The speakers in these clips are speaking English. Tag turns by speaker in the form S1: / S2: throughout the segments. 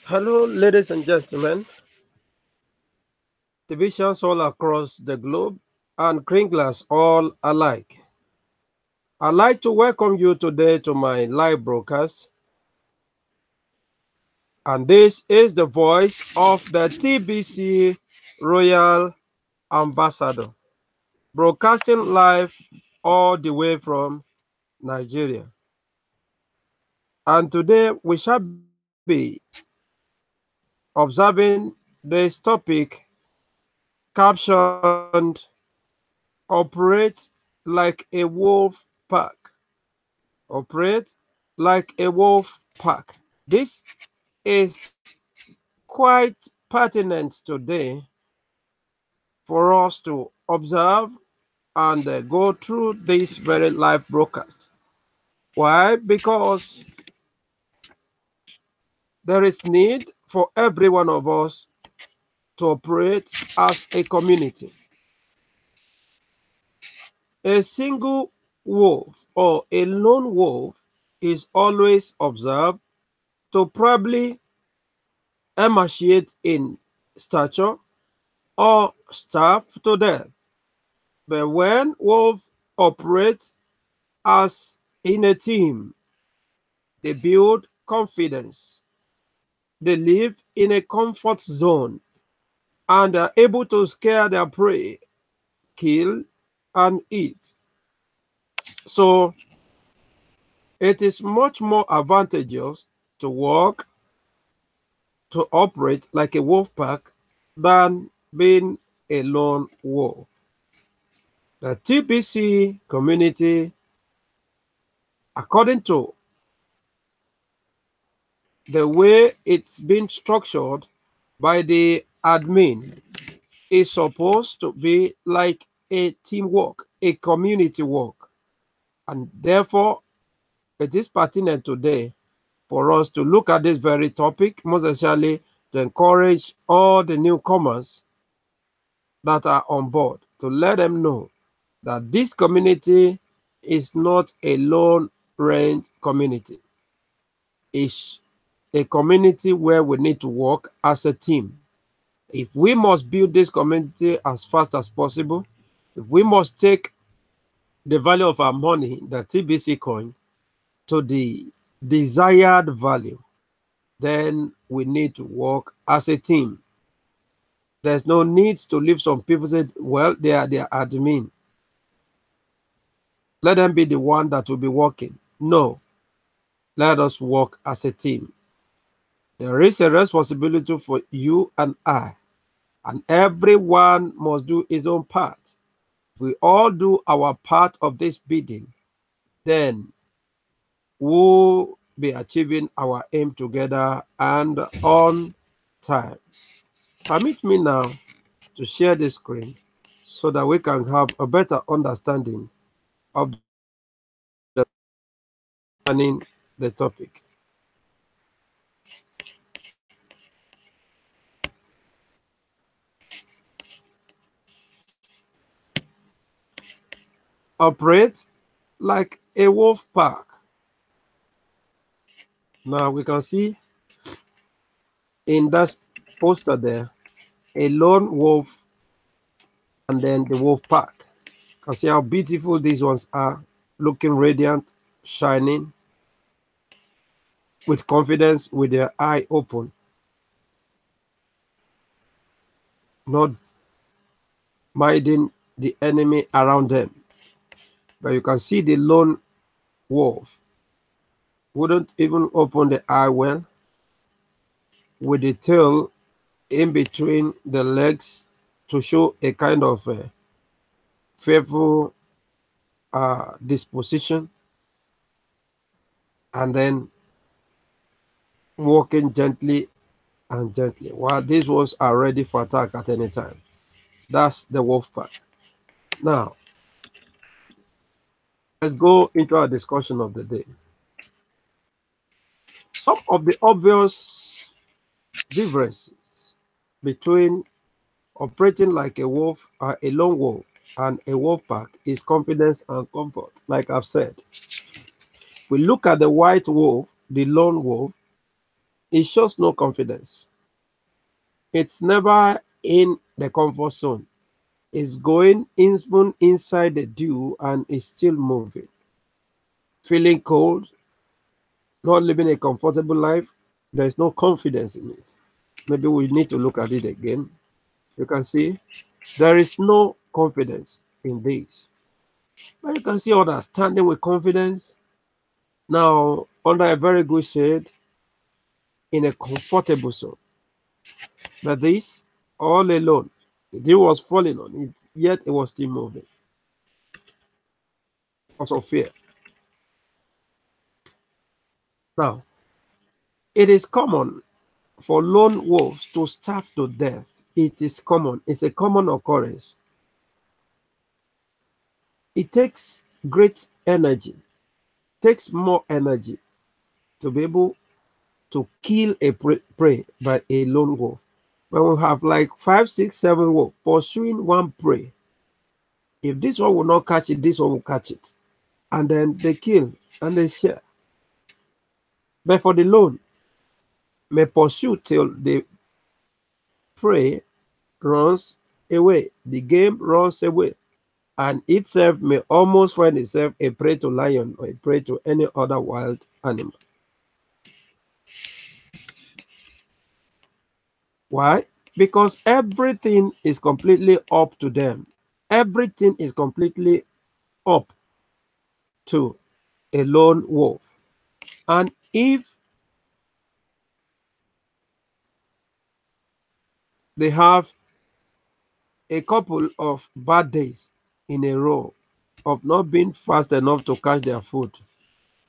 S1: Hello, ladies and gentlemen, divisions all across the globe, and kringlers all alike. I'd like to welcome you today to my live broadcast, and this is the voice of the TBC Royal Ambassador, broadcasting live all the way from Nigeria. And today we shall be observing this topic captioned Operate like a wolf pack. Operate like a wolf pack. This is quite pertinent today for us to observe and go through this very live broadcast. Why? Because there is need for every one of us to operate as a community. A single wolf or a lone wolf is always observed to probably emaciate in stature or starve to death. But when wolves operate as in a team, they build confidence. They live in a comfort zone and are able to scare their prey, kill, and eat. So it is much more advantageous to work to operate like a wolf pack than being a lone wolf. The TBC community, according to the way it's been structured by the admin, is supposed to be like a teamwork, a community work. And therefore, it is pertinent today for us to look at this very topic, most especially to encourage all the newcomers that are on board, to let them know that this community is not a lone range community. It's a community where we need to work as a team. If we must build this community as fast as possible, if we must take the value of our money, the TBC coin, to the desired value, then we need to work as a team. There's no need to leave some people say, well, they are admin. Let them be the one that will be working. No, let us work as a team. There is a responsibility for you and I, and everyone must do his own part. We all do our part of this bidding, then we'll be achieving our aim together and on time. Permit me now to share the screen so that we can have a better understanding of the topic. Operate like a wolf pack. Now we can see in that poster there a lone wolf and then the wolf pack. You can see how beautiful these ones are, looking radiant, shining, with confidence, with their eye open, not minding the enemy around them. But you can see the lone wolf wouldn't even open the eye well, with the tail in between the legs to show a kind of fearful disposition, and then walking gently and gently, while these ones are ready for attack at any time. That's the wolf pack. Now, let's go into our discussion of the day. Some of the obvious differences between operating like a wolf, a lone wolf, and a wolf pack is confidence and comfort, like I've said. We look at the white wolf, the lone wolf, It shows no confidence. It's never in the comfort zone. It's going even inside the dew and is still moving. Feeling cold, not living a comfortable life, there's no confidence in it. Maybe we need to look at it again. You can see there is no confidence in this. But you can see others standing with confidence now under a very good shade in a comfortable zone. But this all alone, the dew was falling on it, yet it was still moving because of fear. Now, it is common for lone wolves to starve to death. It is common, it's a common occurrence. It takes great energy, takes more energy to be able to kill a prey by a lone wolf. When we have like 5, 6, 7 wolves pursuing one prey, if this one will not catch it, this one will catch it. And then they kill and they share. But for the lone, may pursue till the prey runs away, the game runs away, and itself may almost find itself a prey to lion or a prey to any other wild animal. Why? Because everything is completely up to them. Everything is completely up to a lone wolf. And if they have a couple of bad days in a row of not being fast enough to catch their food,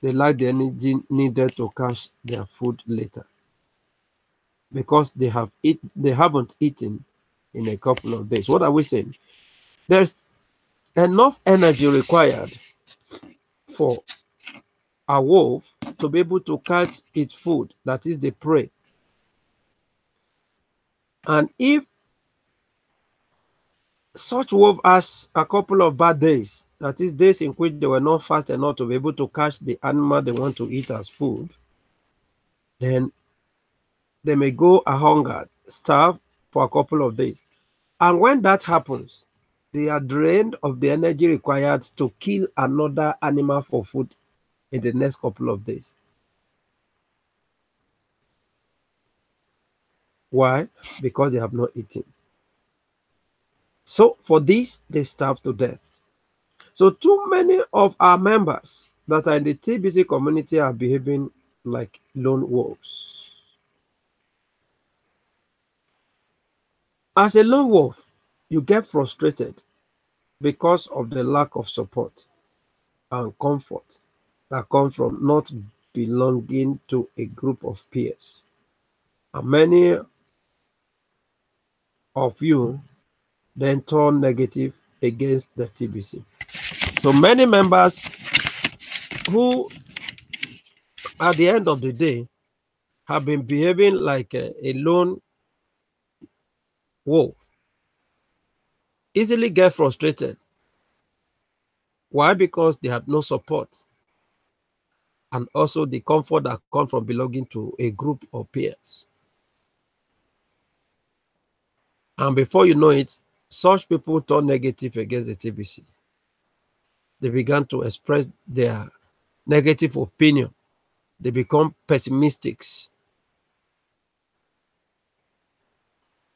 S1: they lack the energy needed to catch their food later because they haven't eaten in a couple of days. What are we saying? There's enough energy required for a wolf to be able to catch its food, that is the prey. And if such wolf has a couple of bad days, that is days in which they were not fast enough to be able to catch the animal they want to eat as food, then they may go a hungered, starve for a couple of days. And when that happens, they are drained of the energy required to kill another animal for food in the next couple of days. Why? Because they have not eaten. So for this, they starve to death. So too many of our members that are in the TBC community are behaving like lone wolves. As a lone wolf, you get frustrated because of the lack of support and comfort that come from not belonging to a group of peers. And many of you then turn negative against the TBC. So many members who, at the end of the day, have been behaving like a lone wolf, easily get frustrated. Why? Because they have no support and also the comfort that comes from belonging to a group of peers. And before you know it, such people turn negative against the TBC. They began to express their negative opinion. They become pessimists.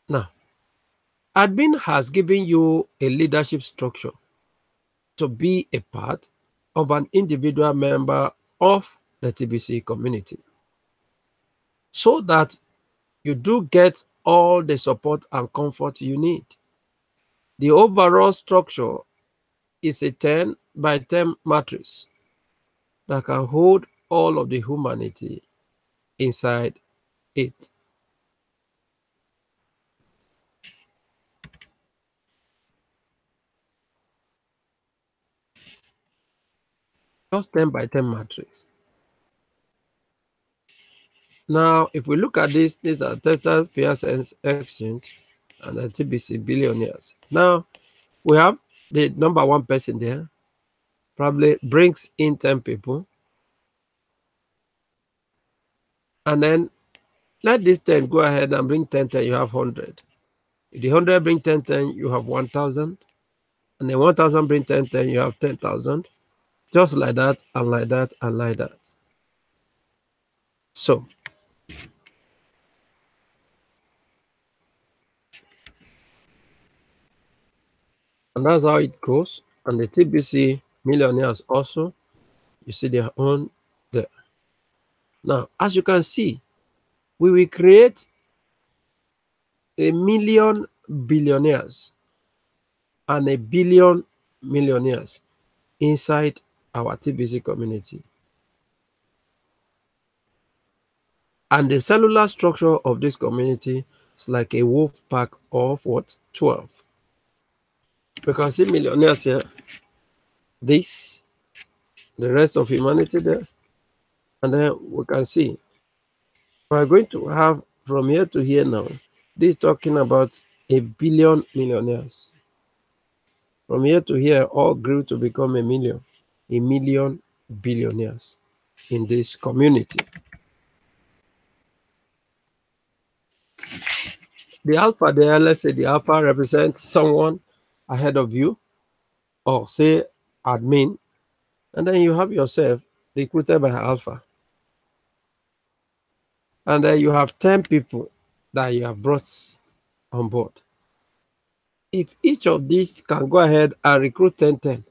S1: Now, admin has given you a leadership structure to be a part of an individual member of the TBC community so that you do get all the support and comfort you need. The overall structure is a 10 by 10 matrix that can hold all of the humanity inside it. Just 10 by 10 matrix. Now, if we look at this, these are Texas Fair Exchange and the TBC billionaires. Now, we have the number one person there, probably brings in 10 people. And then Let this 10 go ahead and bring 10, 10, you have 100. If the 100 bring 10, 10, you have 1,000. And then 1,000 bring 10, 10, you have 10,000. Just like that, and like that, and like that. So, and that's how it goes. And the TBC millionaires also, you see their own there. Now, as you can see, we will create 1,000,000 billionaires and 1,000,000,000 millionaires inside our TBC community. And the cellular structure of this community is like a wolf pack of what? 12. We can see millionaires here. This, the rest of humanity there. And then we can see we're going to have from here to here now. This talking about 1,000,000,000 millionaires. From here to here, all grew to become 1,000,000 billionaires in this community. The alpha there, let's say the alpha represents someone ahead of you, or say admin, and then you have yourself recruited by alpha. And then you have 10 people that you have brought on board. If each of these can go ahead and recruit 10, 10,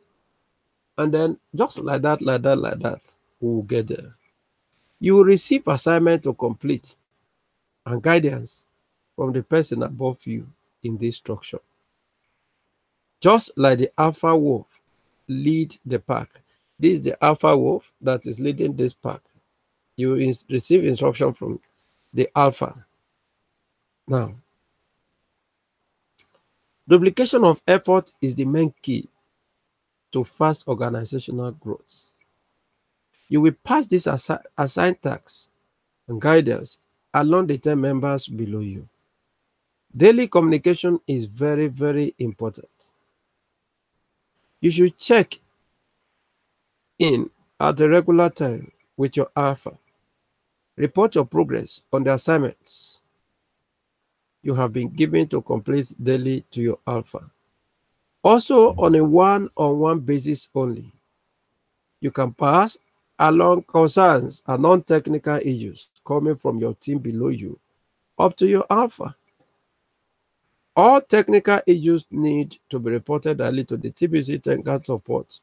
S1: and then just like that, like that, like that, we will get there. You will receive assignment to complete and guidance from the person above you in this structure. Just like the alpha wolf lead the pack. This is the alpha wolf that is leading this pack. You receive instruction from the alpha. Now, duplication of effort is the main key to fast organizational growth. You will pass this assigned tasks and guidance along the 10 members below you. Daily communication is very, very important. You should check in at a regular time with your alpha. Report your progress on the assignments you have been given to complete daily to your alpha. Also, on a one-on-one basis only, you can pass along concerns and non-technical issues coming from your team below you up to your alpha. All technical issues need to be reported daily to the TBC technical support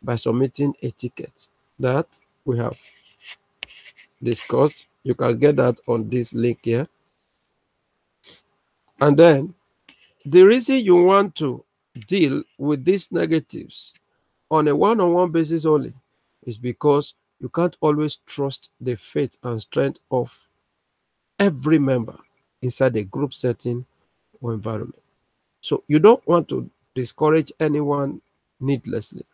S1: by submitting a ticket that we have discussed. You can get that on this link here. And then the reason you want to deal with these negatives on a one-on-one basis only is because you can't always trust the faith and strength of every member inside a group setting or environment. So you don't want to discourage anyone needlessly.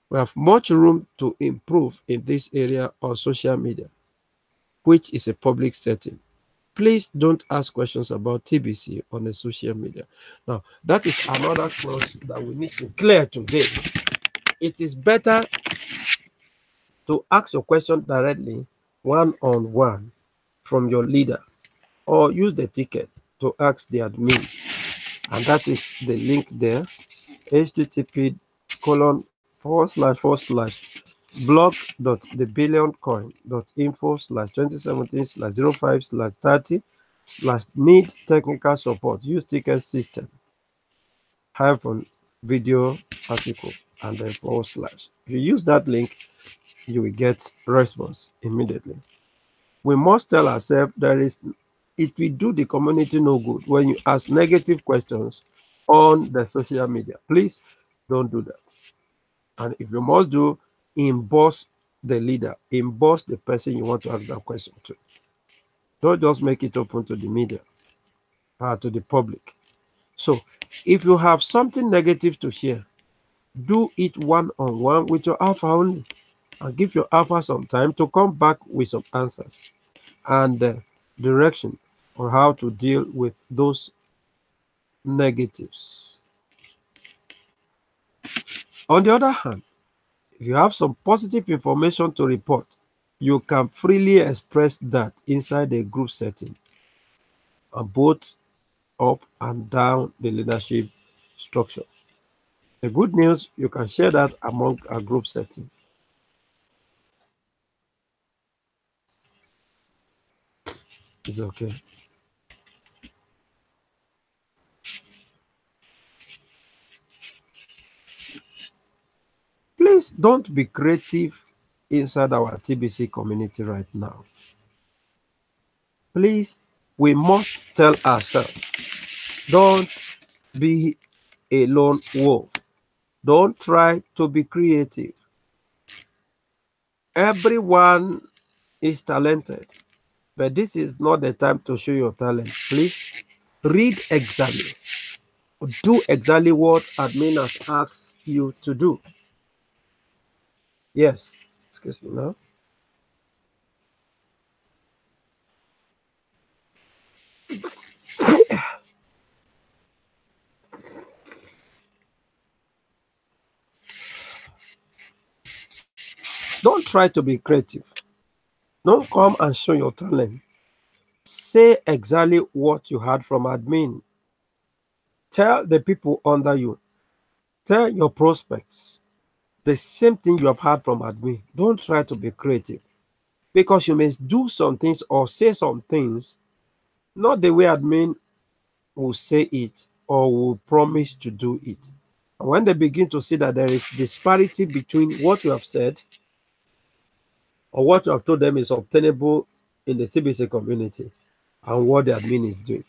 S1: We have much room to improve in this area on social media, which is a public setting. Please don't ask questions about TBC on the social media. Now, that is another clause that we need to clear today. It is better to ask your question directly, one-on-one, from your leader, or use the ticket to ask the admin. And that is the link there, http://blog.theBillionCoin.info/2017/05/30/need technical support. Use ticket system -video article and then /. If you use that link, you will get response immediately. We must tell ourselves it will do the community no good when you ask negative questions on the social media. Please don't do that. And if you must do, emboss the leader, emboss the person you want to ask that question to. Don't just make it open to the media, to the public. So if you have something negative to share, do it one-on-one with your alpha only, and give your alpha some time to come back with some answers and direction on how to deal with those negatives. On the other hand, if you have some positive information to report, You can freely express that inside a group setting, and both up and down the leadership structure. The good news, you can share that among a group setting. It's okay. Please don't be creative inside our TBC community right now. Please, we must tell ourselves, don't be a lone wolf. Don't try to be creative. Everyone is talented, but this is not the time to show your talent. Please read exactly, do exactly what admin has asked you to do. Yes, excuse me now. Don't try to be creative. Don't come and show your talent. Say exactly what you heard from admin. Tell the people under you. Tell your prospects the same thing you have heard from admin. Don't try to be creative because you may do some things or say some things not the way admin will say it or will promise to do it. And when they begin to see that there is disparity between what you have said or what you have told them is obtainable in the TBC community and what the admin is doing.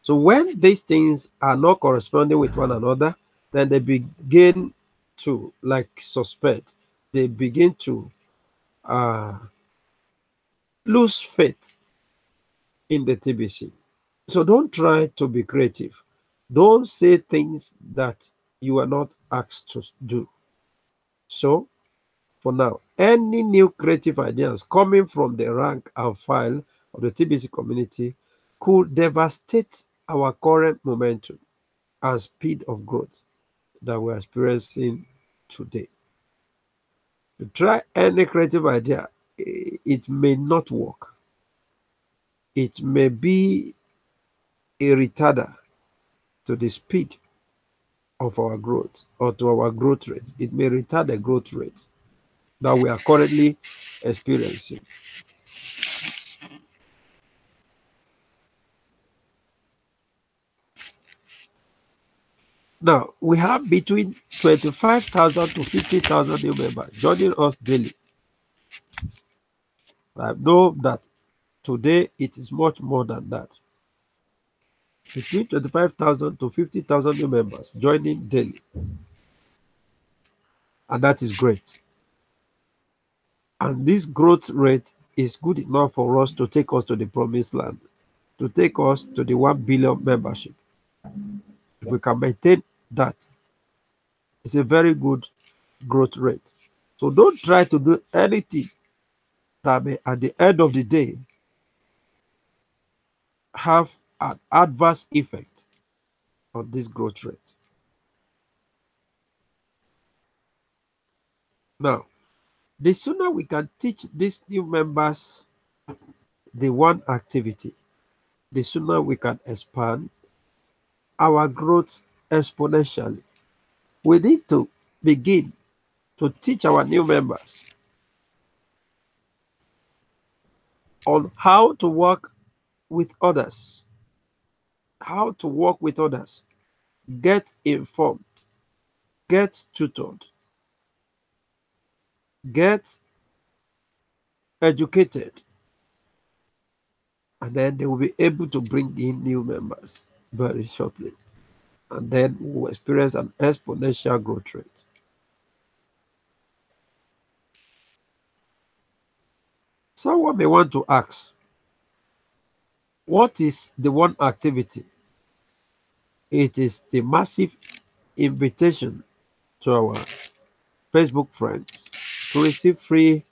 S1: So when these things are not corresponding with one another, then they begin to like suspect. They begin to uh, lose faith in the TBC. So don't try to be creative. Don't say things that you are not asked to do. So for now, any new creative ideas coming from the rank and file of the TBC community could devastate our current momentum and speed of growth that we're experiencing today. To try any creative idea, it may not work. It may be a retarder to the speed of our growth or to our growth rate. It may retard the growth rate that we are currently experiencing. Now, we have between 25,000 to 50,000 new members joining us daily. I know that today it is much more than that. Between 25,000 to 50,000 new members joining daily, and that is great. And this growth rate is good enough for us to take us to the promised land, to take us to the 1 billion membership. If we can maintain that, it's a very good growth rate. So don't try to do anything that may, at the end of the day, have an adverse effect on this growth rate. Now, the sooner we can teach these new members the one activity, the sooner we can expand our growth exponentially. We need to begin to teach our new members on how to work with others, how to work with others, get informed, get tutored, get educated, and then they will be able to bring in new members very shortly. And then we will experience an exponential growth rate. Someone may want to ask, what is the one activity? It is the massive invitation to our Facebook friends to receive free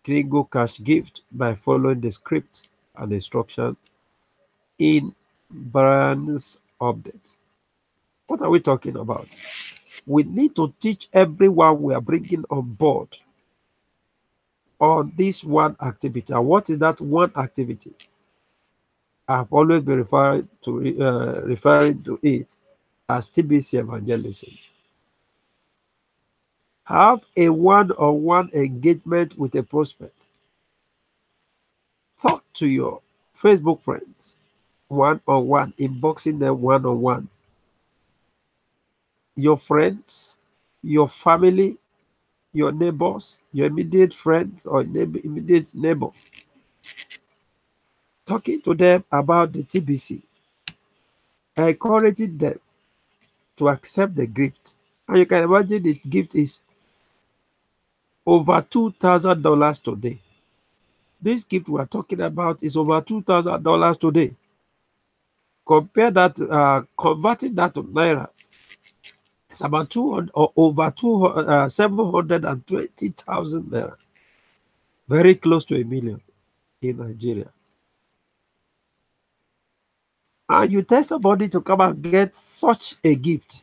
S1: Kringle Cash gift by following the script and instruction in Brian's update. What are we talking about? We need to teach everyone we are bringing on board on this one activity. And what is that one activity? I've always been referring to it as TBC evangelism. Have a one-on-one engagement with a prospect. Talk to your Facebook friends one-on-one, inboxing them one-on-one. Your friends, your family, your neighbors, your immediate friends or immediate neighbor. Talking to them about the TBC, encouraging them to accept the gift. And you can imagine the gift is over $2,000 today. This gift we are talking about is over $2,000 today. Compare that, converting that to Naira, it's about 200 or over 720,000 Naira. Very close to $1 million in Nigeria. And you tell somebody to come and get such a gift,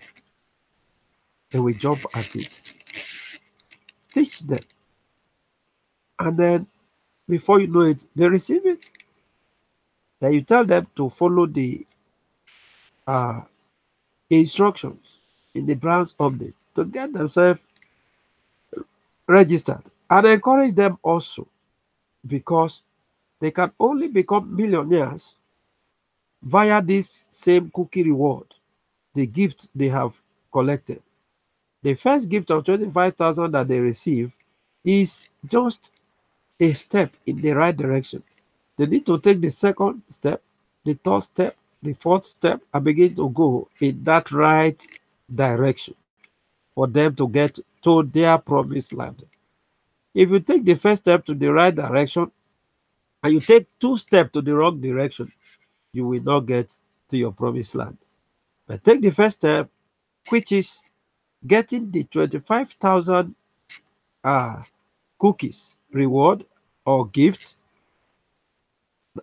S1: they will jump at it. Teach them. And then before you know it, they receive it. Then you tell them to follow the instructions in the branch update to get themselves registered. And encourage them also, because they can only become millionaires via this same cookie reward, the gift they have collected. The first gift of 25,000 that they receive is just a step in the right direction. They need to take the second step, the third step, the fourth step, and begin to go in that right direction for them to get to their promised land. If you take the first step to the right direction and you take 2 steps to the wrong direction, you will not get to your promised land. But take the first step, which is getting the 25,000 cookies reward or gift.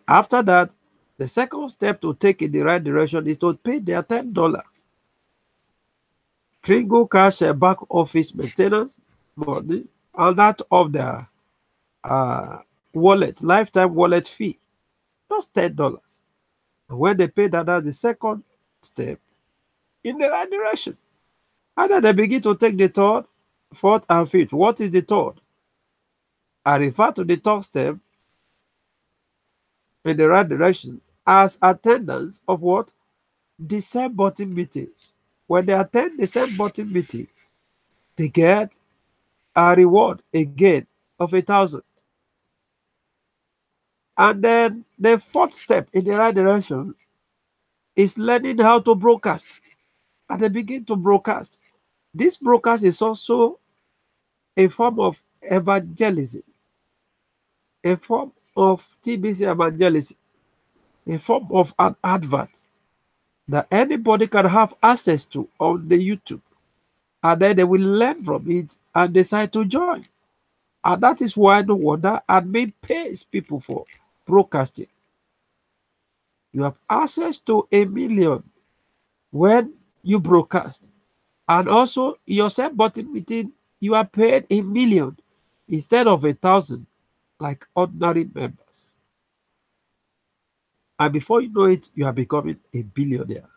S1: After that, the second step to take in the right direction is to pay their $10 Kringle Cash back office maintenance money, and that of their wallet, lifetime wallet fee, just $10. And when they pay that, that's the second step in the right direction. And then they begin to take the third, fourth, and fifth. What is the third? I refer to the third step in the right direction as attendance of what? The same button meetings. When they attend the same button meeting, they get a reward again of 1,000. And then the fourth step in the right direction is learning how to broadcast. And they begin to broadcast. This broadcast is also a form of evangelism, a form of TBC evangelism, a form of an advert that anybody can have access to on the YouTube. And then they will learn from it and decide to join. And that is why no wonder admin pays people for broadcasting. You have access to 1 million when you broadcast. And also, your same button meeting, you are paid 1 million instead of 1,000 like ordinary members. And before you know it, you are becoming a billionaire.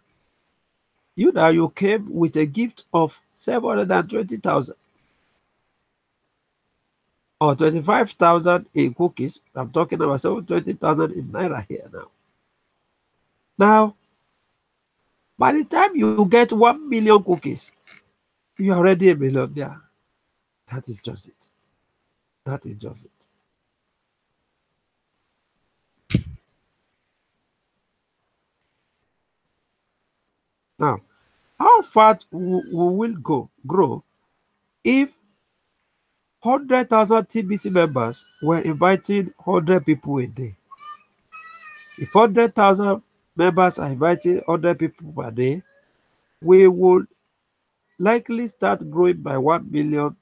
S1: You now, you came with a gift of 720,000 or 25,000 in cookies. I'm talking about 720,000 in Naira here now. Now, by the time you get 1 million cookies, you're already a millionaire. That is just it. That is just it. Now, how far we will grow if 100,000 TBC members were inviting 100 people a day? If 100,000 members are inviting 100 people per day, we would likely start growing by 1 million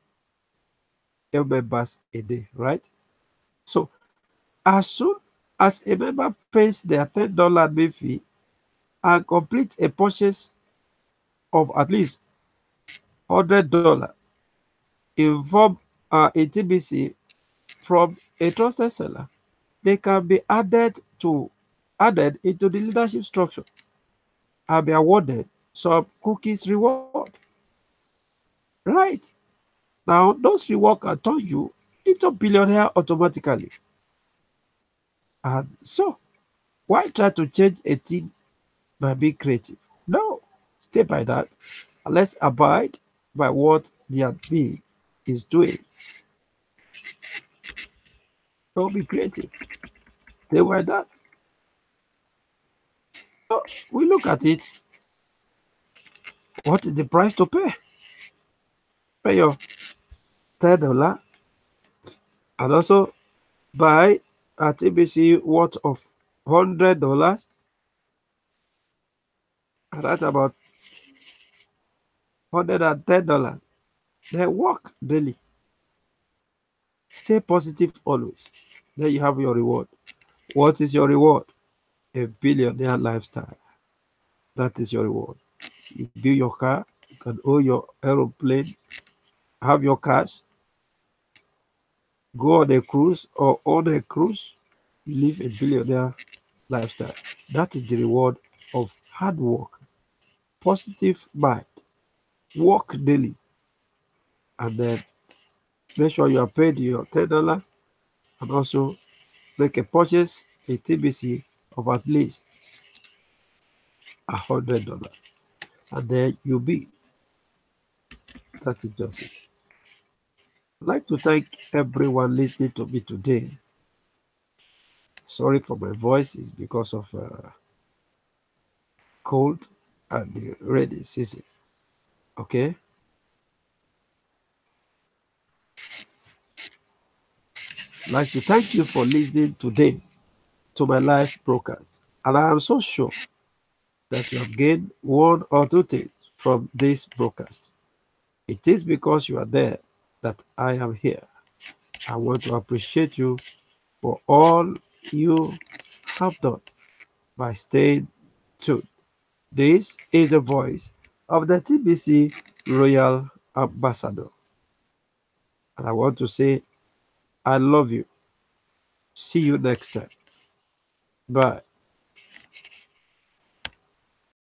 S1: members a day, right? So, as soon as a member pays their $10 admin fee and complete a purchase of at least $100 in form a TBC from a trusted seller, they can be added into the leadership structure and be awarded some cookies reward. Right. Now, those rewards can turn you into a billionaire automatically. And so, why try to change a thing by being creative? No, stay by that. And let's abide by what the admin is doing. Don't be creative. Stay by that. So we look at it. What is the price to pay? Pay your $10 and also buy a TBC worth of $100, and that's about $110. Then work daily. Stay positive always. Then you have your reward. What is your reward? A billionaire lifestyle. That is your reward. You build your car, you can own your aeroplane, have your cars, go on a cruise or on a cruise, live a billionaire lifestyle. That is the reward of hard work, positive mind, work daily, and then make sure you are paid your $10 and also make a purchase, a TBC of at least $100. And then you'll be. That is just it. I'd like to thank everyone listening to me today. Sorry for my voice, it's because of cold and the rainy season. Okay. I'd like to thank you for listening today to my live broadcast. And I am so sure that you have gained one or two things from this broadcast. It is because you are there that I am here. I want to appreciate you for all you have done by staying tuned. This is the voice of the TBC Royal Ambassador. And I want to say, I love you. See you next time. Bye.